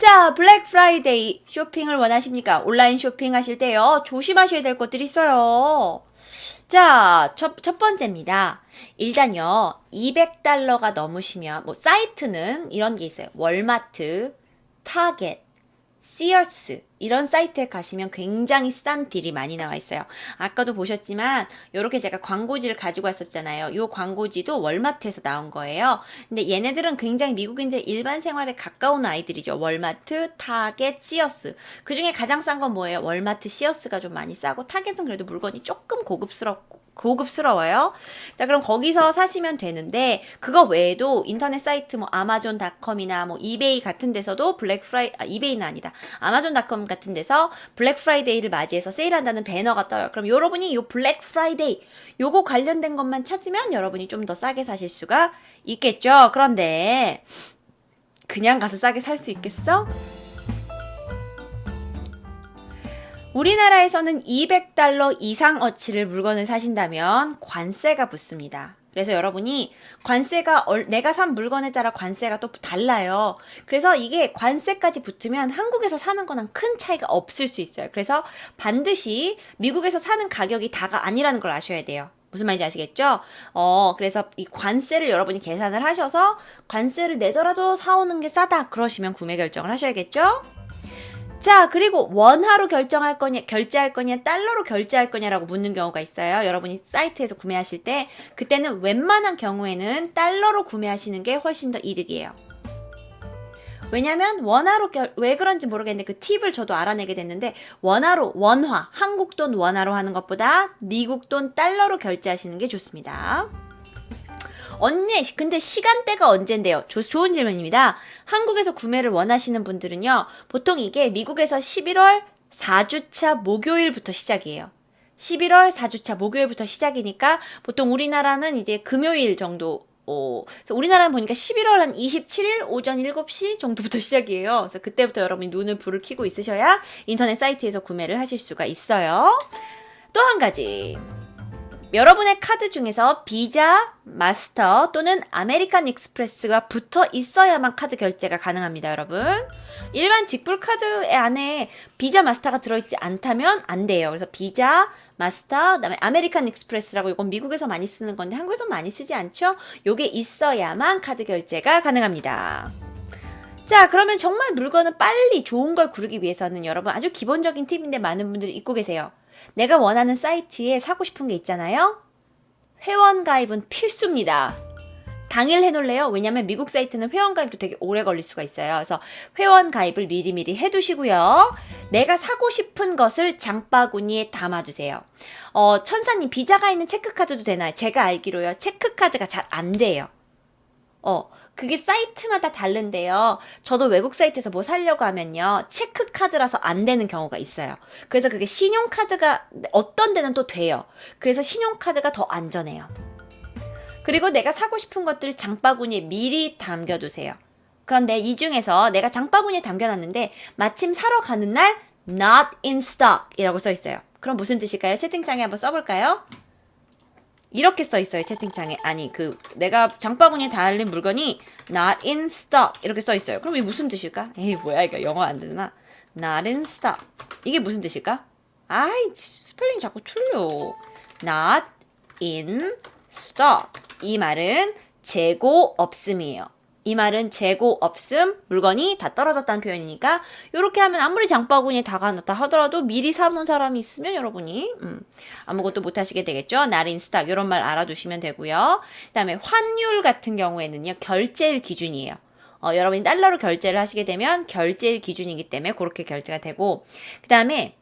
자, 블랙 프라이데이 쇼핑을 원하십니까? 온라인 쇼핑 하실 때요. 조심하셔야 될 것들이 있어요. 자, 첫 번째입니다. 일단요, 200달러가 넘으시면, 사이트는 이런 게 있어요. 월마트, 타겟, 시어스 이런 사이트에 가시면 굉장히 싼 딜이 많이 나와 있어요. 아까도 보셨지만 이렇게 제가 광고지를 가지고 왔었잖아요. 이 광고지도 월마트에서 나온 거예요. 근데 얘네들은 굉장히 미국인들 일반 생활에 가까운 아이들이죠. 월마트, 타겟, 시어스. 그중에 가장 싼 건 뭐예요? 월마트, 시어스가 좀 많이 싸고 타겟은 그래도 물건이 조금 고급스러워요. 자, 그럼 거기서 사시면 되는데 그거 외에도 인터넷 사이트 아마존닷컴이나 이베이 같은 데서도 이베이는 아니다. 아마존닷컴 같은 데서 블랙 프라이데이를 맞이해서 세일한다는 배너가 떠요. 그럼 여러분이 요 블랙 프라이데이 요거 관련된 것만 찾으면 여러분이 좀 더 싸게 사실 수가 있겠죠. 그런데 그냥 가서 싸게 살 수 있겠어? 우리나라에서는 200달러 이상 어치를 물건을 사신다면 관세가 붙습니다. 그래서 여러분이 관세가 내가 산 물건에 따라 관세가 또 달라요. 그래서 이게 관세까지 붙으면 한국에서 사는 거랑 큰 차이가 없을 수 있어요. 그래서 반드시 미국에서 사는 가격이 다가 아니라는 걸 아셔야 돼요. 무슨 말인지 아시겠죠? 그래서 이 관세를 여러분이 계산을 하셔서 관세를 내더라도 사오는 게 싸다. 그러시면 구매 결정을 하셔야겠죠? 자, 그리고 원화로 결제할 거냐, 달러로 결제할 거냐라고 묻는 경우가 있어요. 여러분이 사이트에서 구매하실 때, 그때는 웬만한 경우에는 달러로 구매하시는 게 훨씬 더 이득이에요. 왜냐면 왜 그런지 모르겠는데 그 팁을 저도 알아내게 됐는데, 원화, 한국 돈 원화로 하는 것보다 미국 돈 달러로 결제하시는 게 좋습니다. 언니, 근데 시간대가 언젠데요? 좋은 질문입니다. 한국에서 구매를 원하시는 분들은요, 보통 이게 미국에서 11월 4주차 목요일부터 시작이에요. 11월 4주차 목요일부터 시작이니까 보통 우리나라는 이제 금요일 정도, 우리나라는 보니까 11월 한 27일 오전 7시 정도부터 시작이에요. 그래서 그때부터 여러분이 눈을 불을 켜고 있으셔야 인터넷 사이트에서 구매를 하실 수가 있어요. 또 한 가지. 여러분의 카드 중에서 비자, 마스터 또는 아메리칸 익스프레스가 붙어 있어야만 카드 결제가 가능합니다, 여러분. 일반 직불 카드 안에 비자, 마스터가 들어있지 않다면 안 돼요. 그래서 비자, 마스터, 그다음에 아메리칸 익스프레스라고 이건 미국에서 많이 쓰는 건데 한국에서 많이 쓰지 않죠? 요게 있어야만 카드 결제가 가능합니다. 자, 그러면 정말 물건은 빨리 좋은 걸 고르기 위해서는 여러분 아주 기본적인 팁인데 많은 분들이 잊고 계세요. 내가 원하는 사이트에 사고 싶은 게 있잖아요. 회원 가입은 필수입니다. 당일 해놓을래요? 왜냐면 미국 사이트는 회원 가입도 되게 오래 걸릴 수가 있어요. 그래서 회원 가입을 미리미리 해두시고요. 내가 사고 싶은 것을 장바구니에 담아주세요. 천사님 비자가 있는 체크카드도 되나요? 제가 알기로요. 체크카드가 잘 안 돼요. 그게 사이트마다 다른데요. 저도 외국 사이트에서 뭐 사려고 하면요. 체크카드라서 안 되는 경우가 있어요. 그래서 그게 신용카드가 어떤 데는 또 돼요. 그래서 신용카드가 더 안전해요. 그리고 내가 사고 싶은 것들을 장바구니에 미리 담겨두세요. 그런데 이 중에서 내가 장바구니에 담겨놨는데 마침 사러 가는 날 not in stock 이라고 써있어요. 그럼 무슨 뜻일까요? 채팅창에 한번 써볼까요? 이렇게 써있어요, 채팅창에. 아니, 내가 장바구니에 달린 물건이 not in stock 이렇게 써있어요. 그럼 이게 무슨 뜻일까? 에이, 뭐야, 이거 영어 안 되나? not in stock. 이게 무슨 뜻일까? 아이, 스펠링 자꾸 틀려. not in stock. 이 말은 재고 없음이에요. 이 말은 재고 없음, 물건이 다 떨어졌다는 표현이니까 이렇게 하면 아무리 장바구니에 담아놨다 하더라도 미리 사놓은 사람이 있으면 여러분이 아무것도 못하시게 되겠죠. not in stock 이런 말 알아두시면 되고요. 그 다음에 환율 같은 경우에는요. 결제일 기준이에요. 여러분이 달러로 결제를 하시게 되면 결제일 기준이기 때문에 그렇게 결제가 되고 그 다음에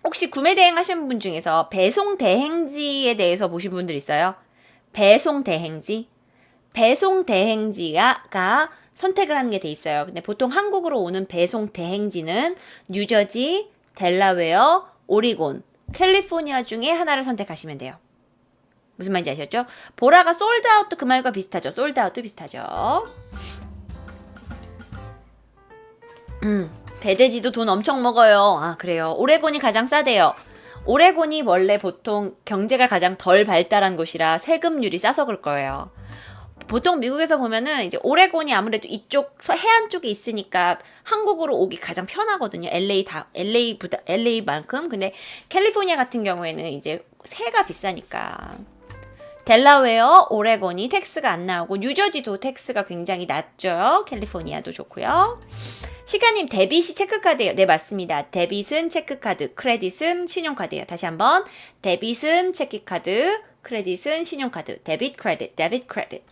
혹시 구매 대행 하신 분 중에서 배송 대행지에 대해서 보신 분들 있어요? 배송 대행지가 선택을 하는 게 돼 있어요. 근데 보통 한국으로 오는 배송 대행지는 뉴저지, 델라웨어, 오리곤, 캘리포니아 중에 하나를 선택하시면 돼요. 무슨 말인지 아셨죠? 보라가 솔드아웃도 그 말과 비슷하죠. 솔드아웃도 비슷하죠. 배대지도 돈 엄청 먹어요. 아, 그래요. 오레곤이 가장 싸대요. 오레곤이 원래 보통 경제가 가장 덜 발달한 곳이라 세금률이 싸서 그럴 거예요. 보통 미국에서 보면은 이제 오레곤이 아무래도 이쪽 해안 쪽에 있으니까 한국으로 오기 가장 편하거든요. LA만큼. 근데 캘리포니아 같은 경우에는 이제 세가 비싸니까. 델라웨어, 오레곤이 텍스가 안 나오고 뉴저지도 텍스가 굉장히 낮죠. 캘리포니아도 좋고요. 시간님 데빗이 체크카드예요. 네, 맞습니다. 데빗은 체크카드, 크레딧은 신용카드예요. 다시 한번 데빗은 체크카드, 크레딧은 신용카드. 데빗 크레딧, 데빗 크레딧.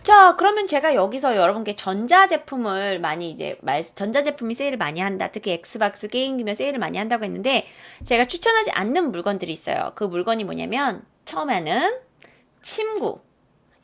자, 그러면 제가 여기서 여러분께 전자제품을 많이 전자제품이 세일을 많이 한다. 특히 엑스박스 게임기면 세일을 많이 한다고 했는데, 제가 추천하지 않는 물건들이 있어요. 그 물건이 뭐냐면, 처음에는 침구.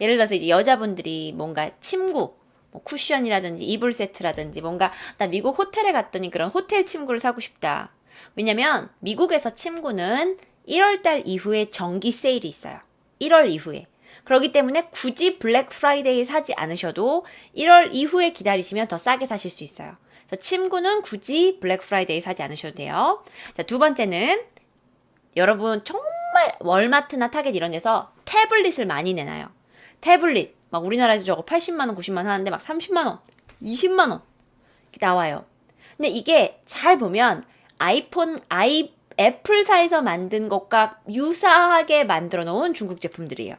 예를 들어서 이제 여자분들이 뭔가 침구, 뭐 쿠션이라든지 이불 세트라든지 뭔가, 나 미국 호텔에 갔더니 그런 호텔 침구를 사고 싶다. 왜냐면, 미국에서 침구는 1월달 이후에 정기 세일이 있어요. 1월 이후에. 그렇기 때문에 굳이 블랙 프라이데이 사지 않으셔도 1월 이후에 기다리시면 더 싸게 사실 수 있어요. 그래서 침구는 굳이 블랙 프라이데이 사지 않으셔도 돼요. 자, 두 번째는 여러분 정말 월마트나 타겟 이런 데서 태블릿을 많이 내놔요. 태블릿 막 우리나라에서 저거 80만 원, 90만 원 하는데 막 30만 원, 20만 원 나와요. 근데 이게 잘 보면 애플사에서 만든 것과 유사하게 만들어 놓은 중국 제품들이에요.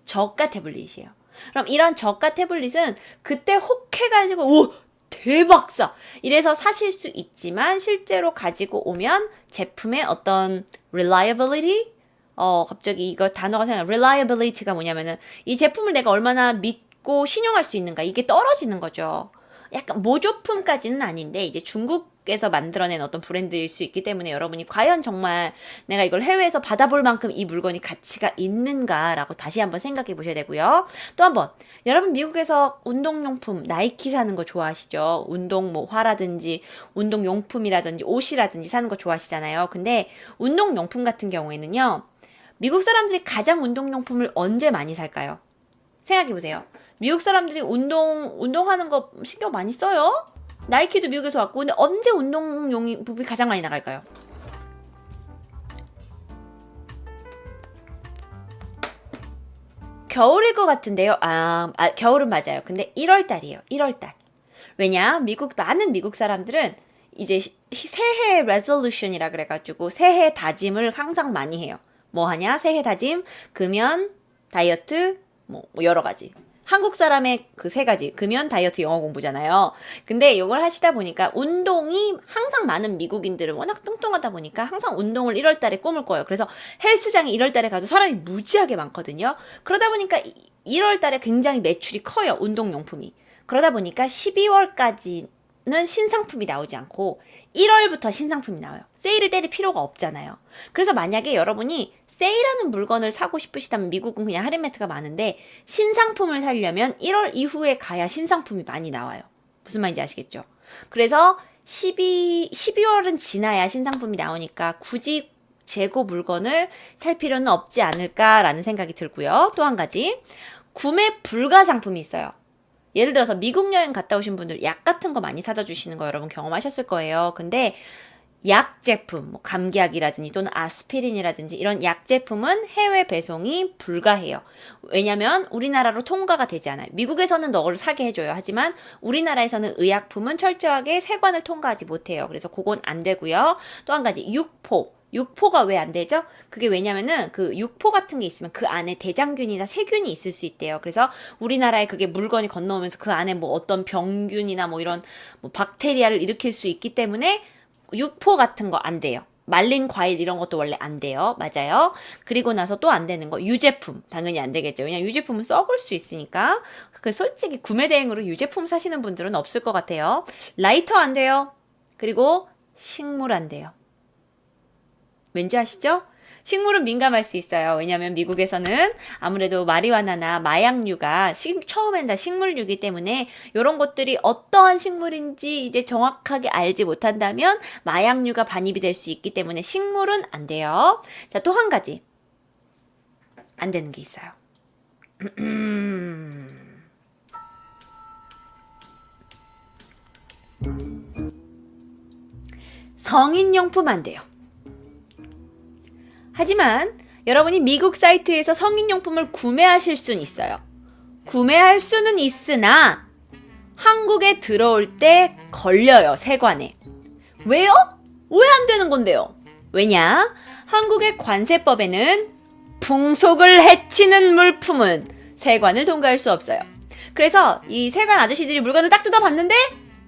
저가 태블릿이에요. 그럼 이런 저가 태블릿은 그때 혹해가지고 오 대박 싸 이래서 사실 수 있지만 실제로 가지고 오면 제품의 어떤 reliability 갑자기 이거 단어가 생각나. reliability가 뭐냐면은 이 제품을 내가 얼마나 믿고 신용할 수 있는가 이게 떨어지는 거죠. 약간 모조품까지는 아닌데 이제 중국에서 만들어낸 어떤 브랜드일 수 있기 때문에 여러분이 과연 정말 내가 이걸 해외에서 받아볼 만큼 이 물건이 가치가 있는가라고 다시 한번 생각해 보셔야 되고요. 또 한번 여러분 미국에서 운동용품 나이키 사는 거 좋아하시죠? 운동 뭐 화라든지 운동용품이라든지 옷이라든지 사는 거 좋아하시잖아요. 근데 운동용품 같은 경우에는요. 미국 사람들이 가장 운동용품을 언제 많이 살까요? 생각해 보세요. 미국 사람들이 운동하는 거 신경 많이 써요? 나이키도 미국에서 왔고, 근데 언제 운동용품이 가장 많이 나갈까요? 겨울일 것 같은데요. 겨울은 맞아요. 근데 1월달이에요. 1월달. 왜냐? 많은 미국 사람들은 이제 새해 레졸루션이라 그래가지고 새해 다짐을 항상 많이 해요. 뭐 하냐? 새해 다짐, 금연, 다이어트, 뭐 여러 가지. 한국 사람의 그 세 가지. 금연, 다이어트, 영어 공부잖아요. 근데 이걸 하시다 보니까 운동이 항상 많은 미국인들은 워낙 뚱뚱하다 보니까 항상 운동을 1월 달에 꿈을 꿔요. 그래서 헬스장에 1월 달에 가도 사람이 무지하게 많거든요. 그러다 보니까 1월 달에 굉장히 매출이 커요. 운동용품이. 그러다 보니까 12월까지는 신상품이 나오지 않고 1월부터 신상품이 나와요. 세일을 때릴 필요가 없잖아요. 그래서 만약에 여러분이 세일하는 물건을 사고 싶으시다면 미국은 그냥 할인매트가 많은데 신상품을 사려면 1월 이후에 가야 신상품이 많이 나와요. 무슨 말인지 아시겠죠? 그래서 12월은 지나야 신상품이 나오니까 굳이 재고 물건을 살 필요는 없지 않을까라는 생각이 들고요. 또 한 가지 구매 불가 상품이 있어요. 예를 들어서 미국 여행 갔다 오신 분들 약 같은 거 많이 사다 주시는 거 여러분 경험하셨을 거예요. 근데 약 제품, 뭐 감기약이라든지 또는 아스피린이라든지 이런 약 제품은 해외 배송이 불가해요. 왜냐면 우리나라로 통과가 되지 않아요. 미국에서는 너를 사게 해줘요. 하지만 우리나라에서는 의약품은 철저하게 세관을 통과하지 못해요. 그래서 그건 안 되고요. 또 한 가지 육포. 육포가 왜 안 되죠? 그게 왜냐면은 그 육포 같은 게 있으면 그 안에 대장균이나 세균이 있을 수 있대요. 그래서 우리나라에 그게 물건이 건너오면서 그 안에 뭐 어떤 병균이나 뭐 이런 뭐 박테리아를 일으킬 수 있기 때문에 육포 같은 거 안 돼요. 말린 과일 이런 것도 원래 안 돼요. 맞아요. 그리고 나서 또 안 되는 거 유제품 당연히 안 되겠죠. 왜냐면 유제품은 썩을 수 있으니까. 그 솔직히 구매 대행으로 유제품 사시는 분들은 없을 것 같아요. 라이터 안 돼요. 그리고 식물 안 돼요. 왠지 아시죠? 식물은 민감할 수 있어요. 왜냐하면 미국에서는 아무래도 마리화나나 마약류가 처음엔 다 식물류이기 때문에 이런 것들이 어떠한 식물인지 이제 정확하게 알지 못한다면 마약류가 반입이 될 수 있기 때문에 식물은 안 돼요. 자, 또 한 가지 안 되는 게 있어요. 성인용품 안 돼요. 하지만 여러분이 미국 사이트에서 성인용품을 구매하실 수는 있어요. 구매할 수는 있으나 한국에 들어올 때 걸려요, 세관에. 왜요? 왜 안 되는 건데요? 왜냐? 한국의 관세법에는 풍속을 해치는 물품은 세관을 통과할 수 없어요. 그래서 이 세관 아저씨들이 물건을 딱 뜯어봤는데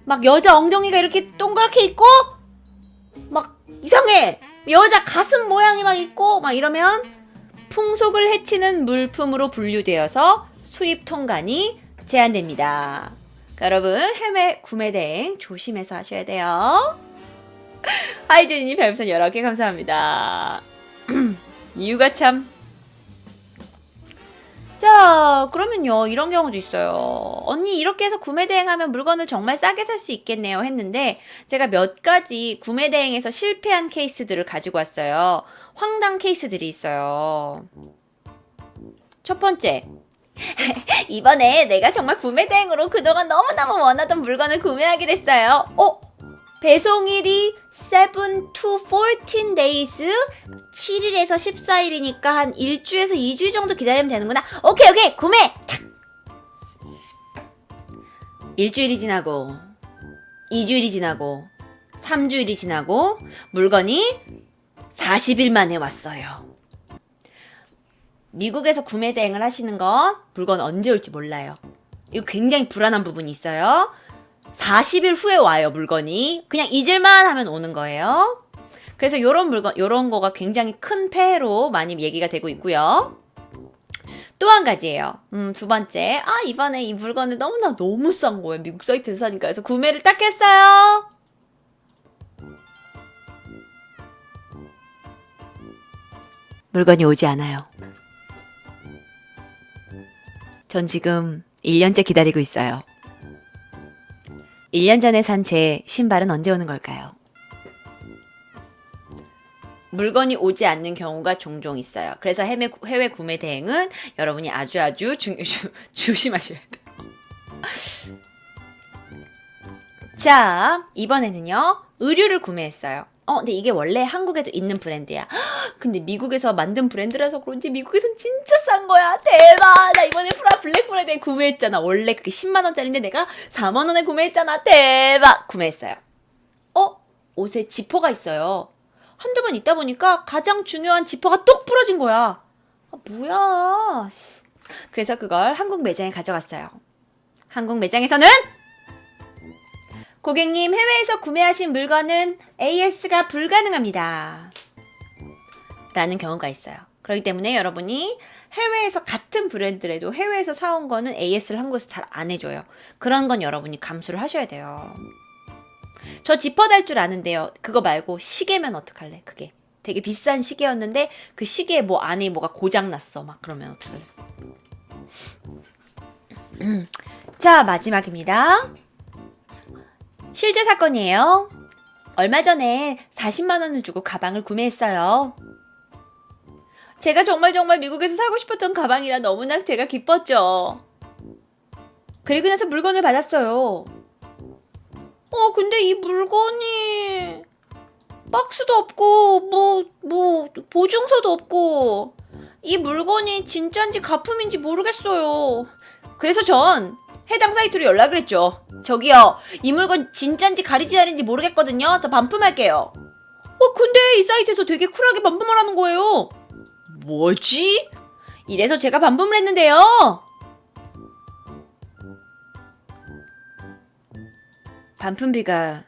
막 여자 엉덩이가 이렇게 동그랗게 있고 막 이상해! 여자 가슴 모양이 막 있고 막 이러면 풍속을 해치는 물품으로 분류되어서 수입 통관이 제한됩니다. 그러니까 여러분 해외 구매 대행 조심해서 하셔야 돼요. 하이준이님 별풍선 11개 감사합니다. 이유가 참. 자, 그러면요 이런 경우도 있어요. 언니 이렇게 해서 구매 대행하면 물건을 정말 싸게 살 수 있겠네요 했는데 제가 몇 가지 구매 대행에서 실패한 케이스들을 가지고 왔어요. 황당 케이스들이 있어요. 첫 번째, 이번에 내가 정말 구매 대행으로 그동안 너무너무 원하던 물건을 구매하게 됐어요. 배송일이 7 to 14 days 7일에서 14일이니까 한 1주에서 2주 정도 기다리면 되는구나. 오케이 구매! 일주일이 지나고 2주일이 지나고 3주일이 지나고 물건이 40일 만에 왔어요. 미국에서 구매 대행을 하시는 건 물건 언제 올지 몰라요. 이거 굉장히 불안한 부분이 있어요. 40일 후에 와요, 물건이. 그냥 잊을만 하면 오는 거예요. 그래서 요런 거가 굉장히 큰 폐해로 많이 얘기가 되고 있고요. 또 한 가지예요. 두 번째. 이번에 이 물건을 너무 싼 거예요. 미국 사이트에서 사니까. 그래서 구매를 딱 했어요. 물건이 오지 않아요. 전 지금 1년째 기다리고 있어요. 1년 전에 산 제 신발은 언제 오는 걸까요? 물건이 오지 않는 경우가 종종 있어요. 그래서 해외 구매 대행은 여러분이 아주 조심하셔야 돼요. 자, 이번에는요. 의류를 구매했어요. 근데 이게 원래 한국에도 있는 브랜드야. 근데 미국에서 만든 브랜드라서 그런지 미국에선 진짜 싼 거야. 대박! 나 이번에 블랙 프라이데이 구매했잖아. 원래 그게 10만 원짜리인데 내가 4만 원에 구매했잖아. 대박! 구매했어요. 옷에 지퍼가 있어요. 한두 번 있다 보니까 가장 중요한 지퍼가 똑 부러진 거야. 뭐야. 그래서 그걸 한국 매장에 가져갔어요. 한국 매장에서는 고객님, 해외에서 구매하신 물건은 AS가 불가능합니다. 라는 경우가 있어요. 그렇기 때문에 여러분이 해외에서 같은 브랜드라도 해외에서 사온 거는 AS를 한국에서 잘 안 해줘요. 그런 건 여러분이 감수를 하셔야 돼요. 저 지퍼 달 줄 아는데요. 그거 말고 시계면 어떡할래? 그게 되게 비싼 시계였는데 그 시계에 안에 뭐가 고장났어. 막 그러면 어떡해? 자, 마지막입니다. 실제 사건이에요. 얼마 전에 40만 원을 주고 가방을 구매했어요. 제가 정말 미국에서 사고 싶었던 가방이라 너무나 제가 기뻤죠. 그리고 나서 물건을 받았어요. 근데 이 물건이 박스도 없고 보증서도 없고 이 물건이 진짜인지 가품인지 모르겠어요. 그래서 전 해당 사이트로 연락을 했죠. 저기요, 이 물건 진짜인지 가리지 않은지 모르겠거든요. 저 반품할게요. 근데 이 사이트에서 되게 쿨하게 반품을 하는 거예요. 뭐지? 이래서 제가 반품을 했는데요. 반품비가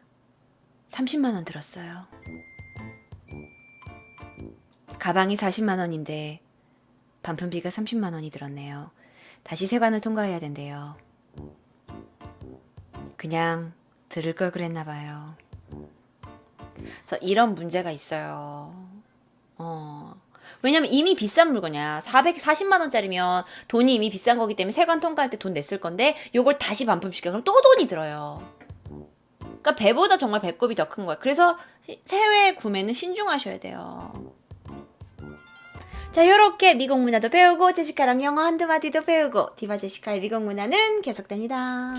30만 원 들었어요. 가방이 40만 원인데 반품비가 30만 원이 들었네요. 다시 세관을 통과해야 된대요. 그냥 들을 걸 그랬나 봐요. 그래서 이런 문제가 있어요. 왜냐면 이미 비싼 물건이야. 440만 원짜리면 돈이 이미 비싼 거기 때문에 세관 통과할 때 돈 냈을 건데 요걸 다시 반품시켜. 그럼 또 돈이 들어요. 그러니까 배보다 정말 배꼽이 더 큰 거야. 그래서 해외 구매는 신중하셔야 돼요. 자, 요렇게 미국 문화도 배우고 제시카랑 영어 한두 마디도 배우고 디바 제시카의 미국 문화는 계속됩니다.